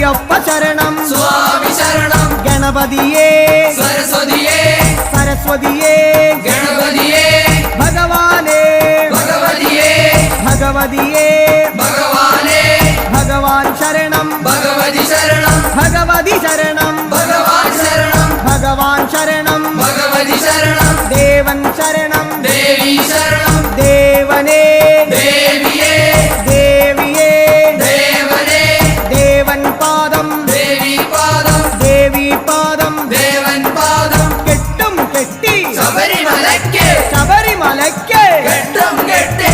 അയ്യപ്പ ശരണം സ്വാമി ശരണം ഗണപതിയേ സരസ്വതിയേ സരസ്വതിയേ ഗണപതിയേ ഭഗവാനേ ഭഗവതിയേ ഭഗവതിയേ ഭഗവാനേ ഭഗവാൻ ശരണം ഭഗവതി ശരണം ഭഗവതി ശരണം ഭഗവാൻ ശരണം ഭഗവാൻ ശരണം ഭഗവതി ശരണം ദേവൻ ശരണം ദേവി ശരണം ദേവനേ ദേവിയേ ദേവിയേ ദേവനേ ദേവൻ പാദം ദേവി പാദം ദേവി പാദം ദേവൻ പാദം കെട്ടും കെട്ടി ശബരിമലയ്ക്ക് ശബരിമലയ്ക്ക് കെട്ടും കെട്ടി